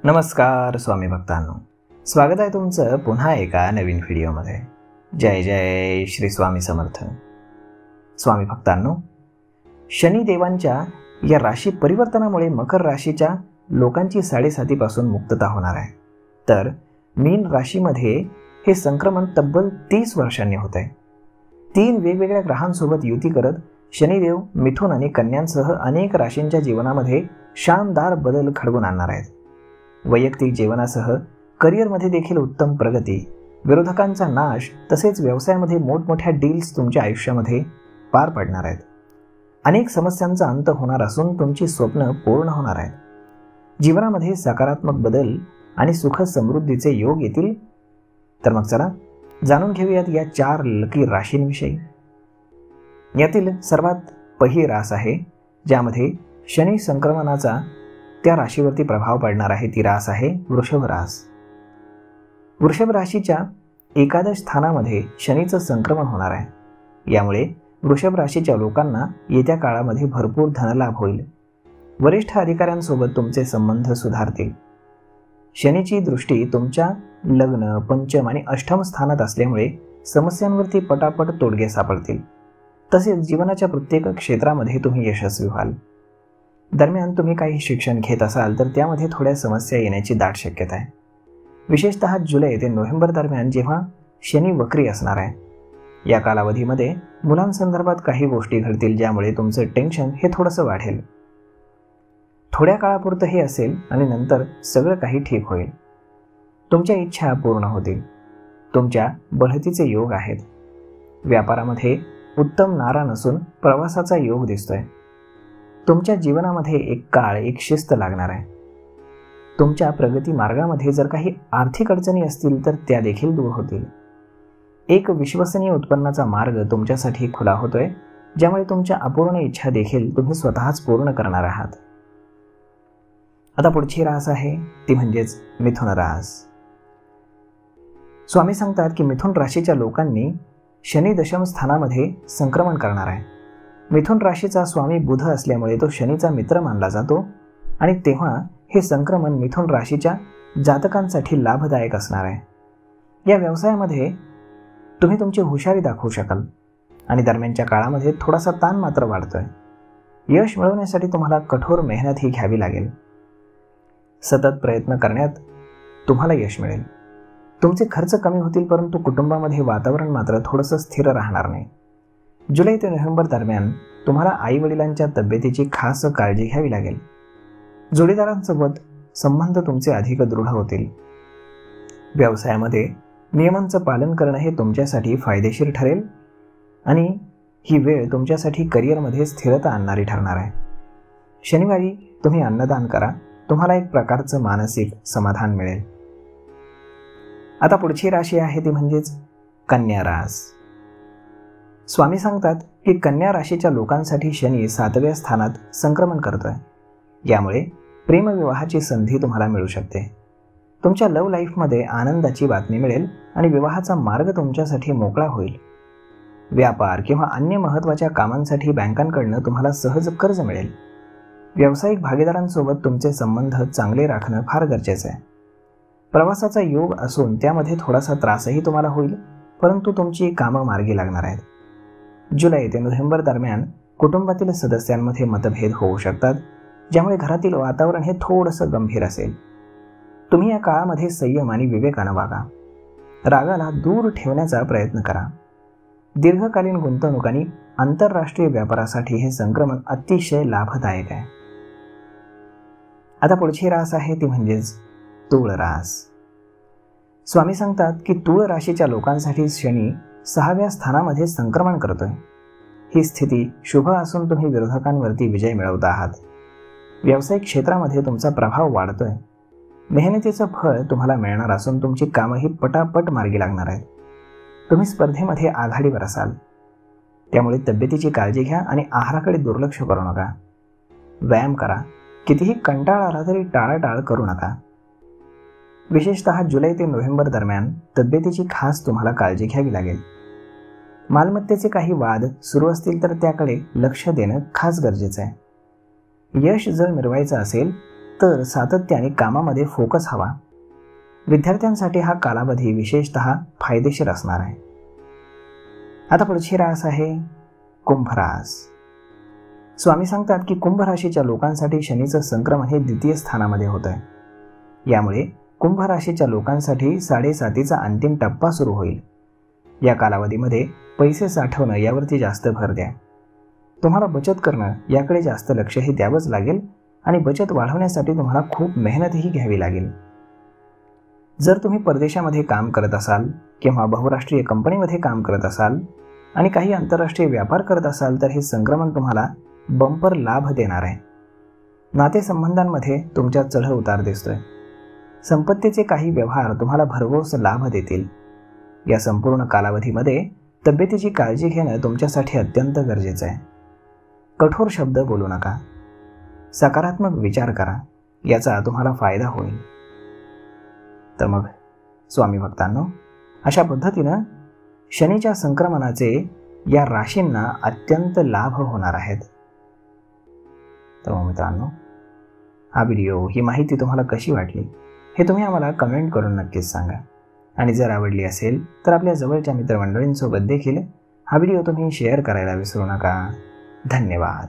नमस्कार स्वामी भक्तांनो, स्वागत आहे तुमचं पुन्हा एका नवीन व्हिडिओमध्ये. जय जय श्री स्वामी समर्थ. स्वामी भक्तांनो, शनिदेवांच्या या राशी परिवर्तनामुळे मकर राशीच्या लोकांची साडेसातीपासून मुक्तता होणार आहे. तर मीन राशीमध्ये हे संक्रमण तब्बल 30 वर्षांनी होत आहे. 3 वेगवेगळ्या ग्रहांसोबत युती करत शनिदेव मिथुन आणि कन्यांसह अनेक राशींच्या जीवनामध्ये शानदार बदल घडवून आणणार आहेत. वैयक्तिक जीवनासह करिअरमध्ये देखील उत्तम प्रगती, विरोधकांचा नाश तसेच व्यवसायामध्ये मोठमोठ्या डील्स तुमच्या आयुष्यामध्ये पार पडणार आहेत. अनेक समस्यांचा अंत होणार असून तुमची स्वप्न पूर्ण होणार आहेत. जीवनामध्ये सकारात्मक बदल आणि सुख समृद्धीचे योग येतील. तर मग चला जाणून घेऊयात या 4 लकी राशींविषयी. यातील सर्वात पहिली रास आहे ज्यामध्ये शनी संक्रमणाचा त्या राशीवरती प्रभाव पडणार आहे. ती रास आहे वृषभ रास. वृषभ राशीच्या एकादश स्थानामध्ये शनीचं संक्रमण होणार आहे. यामुळे वृषभ राशीच्या लोकांना येत्या काळामध्ये भरपूर धनलाभ होईल. वरिष्ठ अधिकाऱ्यांसोबत तुमचे संबंध सुधारतील. शनीची दृष्टी तुमच्या लग्न, पंचम आणि अष्टम स्थानात असल्यामुळे समस्यांवरती पटापट तोडगे सापडतील. तसेच जीवनाच्या प्रत्येक क्षेत्रामध्ये तुम्ही यशस्वी व्हाल. दरम्यान तुम्ही काही शिक्षण घेत असाल तर त्यामध्ये थोड्या समस्या येण्याची दाट शक्यता आहे. विशेषतः जुलै ते नोव्हेंबर दरम्यान जेव्हा शनी वक्री असणार आहे, या कालावधीमध्ये मुलांसंदर्भात काही गोष्टी घडतील ज्यामुळे तुमचं टेन्शन हे थोडंसं वाढेल. थोड्या काळापुरतं हे असेल आणि नंतर सगळं काही ठीक होईल. तुमच्या इच्छा पूर्ण होतील. तुमच्या बढतीचे योग आहेत. व्यापारामध्ये उत्तम नारा नसून प्रवासाचा योग दिसतोय. तुमच्या जीवनामध्ये एक शिस्त लागणार आहे. तुमच्या प्रगती मार्गामध्ये जर काही आर्थिक अडचणी असतील तर त्या देखील दूर होतील. एक विश्वसनीय उत्पन्नाचा मार्ग तुमच्यासाठी खुला होतोय, ज्यामुळे तुमच्या अपूर्ण इच्छा देखील तुम्ही स्वतःच पूर्ण करणार आहात. आता पुढची रास आहे ती म्हणजेच मिथुन रास. स्वामी सांगतात की मिथुन राशीच्या लोकांनी शनी दशम स्थानामध्ये संक्रमण करणार आहे. मिथुन राशीचा स्वामी बुध असल्यामुळे तो शनीचा मित्र मानला जातो आणि तेव्हा हे संक्रमण मिथुन राशीच्या जातकांसाठी लाभदायक असणार आहे. या व्यवसायामध्ये तुम्ही तुमची हुशारी दाखवू शकाल आणि दरम्यानच्या काळामध्ये थोडासा ताण मात्र वाढतोय. यश मिळवण्यासाठी तुम्हाला कठोर मेहनत ही घ्यावी लागेल. सतत प्रयत्न करण्यात तुम्हाला यश मिळेल. तुमचे खर्च कमी होतील, परंतु कुटुंबामध्ये वातावरण मात्र थोडंसं स्थिर राहणार नाही. जुलै ते नोव्हेंबर दरम्यान तुम्हाला आई वडिलांच्या तब्येतीची खास काळजी घ्यावी लागेल. जोडीदारांसोबत संबंध तुमचे अधिक दृढ होतील. व्यवसायामध्ये नियमांचं पालन करणं हे तुमच्यासाठी फायदेशीर ठरेल आणि ही वेळ तुमच्यासाठी करिअरमध्ये स्थिरता आणणारी ठरणार आहे. शनिवारी तुम्ही अन्नदान करा. तुम्हाला एक प्रकारचं मानसिक समाधान मिळेल. आता पुढची राशी आहे ती म्हणजेच कन्या रास. स्वामी सांगतात की कन्या राशीच्या लोकांसाठी शनी 7व्या स्थानात संक्रमण करतोय. यामुळे प्रेमविवाहाची संधी तुम्हाला मिळू शकते. तुमच्या लव्ह लाईफमध्ये आनंदाची बातमी मिळेल आणि विवाहाचा मार्ग तुमच्यासाठी मोकळा होईल. व्यापार किंवा अन्य महत्त्वाच्या कामांसाठी बँकांकडून तुम्हाला सहज कर्ज मिळेल. व्यावसायिक भागीदारांसोबत तुमचे संबंध चांगले राखणं फार गरजेचं आहे. प्रवासाचा योग असून त्यामध्ये थोडासा त्रासही तुम्हाला होईल, परंतु तुमची कामं मार्गी लागणार आहेत. जुलै ते नोव्हेंबर दरम्यान कुटुंबातील सदस्यांमध्ये मतभेद होऊ शकतात, ज्यामुळे घरातील वातावरण हे थोडंसं गंभीर असेल. तुम्ही या काळामध्ये संयम आणि विवेकानं वागा. रागाला दूर ठेवण्याचा प्रयत्न करा. दीर्घकालीन गुंतवणूक आणि आंतरराष्ट्रीय व्यापारासाठी हे संक्रमण अतिशय लाभदायक आहे. आता पुढची रास आहे ती म्हणजेच तुळ रास. स्वामी सांगतात की तुळ राशीच्या लोकांसाठी शनी 6व्या स्थानामध्ये संक्रमण करतोय. ही स्थिती शुभ असून तुम्ही विरोधकांवरती विजय मिळवत आहात. व्यावसायिक क्षेत्रामध्ये तुमचा प्रभाव वाढतोय. मेहनतीचं फळ तुम्हाला मिळणार असून तुमची कामंही पटापट मार्गी लागणार आहेत. तुम्ही स्पर्धेमध्ये आघाडीवर असाल. त्यामुळे तब्येतीची काळजी घ्या आणि आहाराकडे दुर्लक्ष करू नका. व्यायाम करा. कितीही कंटाळा आला तरी टाळाटाळ करू नका. विशेषतः जुलै ते नोव्हेंबर दरम्यान तब्येतीची खास तुम्हाला काळजी घ्यावी लागेल. मालमत्तेचे काही वाद सुरू असतील तर त्याकडे लक्ष देणं खास गरजेचं आहे. यश जर मिळवायचं असेल तर सातत्याने कामामध्ये फोकस हवा. विद्यार्थ्यांसाठी हा कालावधी विशेषतः फायदेशीर असणार आहे. आता पुढची रास आहे कुंभ रास. स्वामी सांगतात की कुंभ राशीच्या लोकांसाठी शनीचं संक्रमण हे द्वितीय स्थानामध्ये होत आहे. यामुळे कुंभ राशीच्या लोकांसाठी 7.5चा अंतिम टप्पा सुरू होईल. या कालावधीमध्ये पैसे साठवणं यावरती जास्त भर द्या. तुम्हाला बचत करणं याकडे जास्त लक्षही द्यावंच लागेल आणि बचत वाढवण्यासाठी तुम्हाला खूप मेहनतही घ्यावी लागेल. जर तुम्ही परदेशामध्ये काम करत असाल किंवा बहुराष्ट्रीय कंपनीमध्ये काम करत असाल आणि काही आंतरराष्ट्रीय व्यापार करत असाल तर हे संक्रमण तुम्हाला बंपर लाभ देणार आहे. नातेसंबंधांमध्ये तुमच्या चढ उतार दिसतोय. संपत्तीचे काही व्यवहार तुम्हाला भरघोस लाभ देतील. या संपूर्ण कालावधीमध्ये तब्येतीची काळजी घेणं तुमच्यासाठी अत्यंत गरजेचं आहे. कठोर शब्द बोलू नका. सकारात्मक विचार करा. याचा तुम्हाला फायदा होईल. तर मग स्वामी भक्तांनो, अशा पद्धतीनं शनीच्या संक्रमणाचे या राशींना अत्यंत लाभ होणार आहेत. तर मग मित्रांनो, हा व्हिडिओ, ही माहिती तुम्हाला कशी वाटली हे तुम्ही आम्हाला कमेंट करून नक्कीच सांगा. आणि जर आवडली असेल तर आपल्या जवळच्या मित्रमंडळींसोबत देखील हा व्हिडिओ तुम्ही शेअर करायला विसरू नका. धन्यवाद.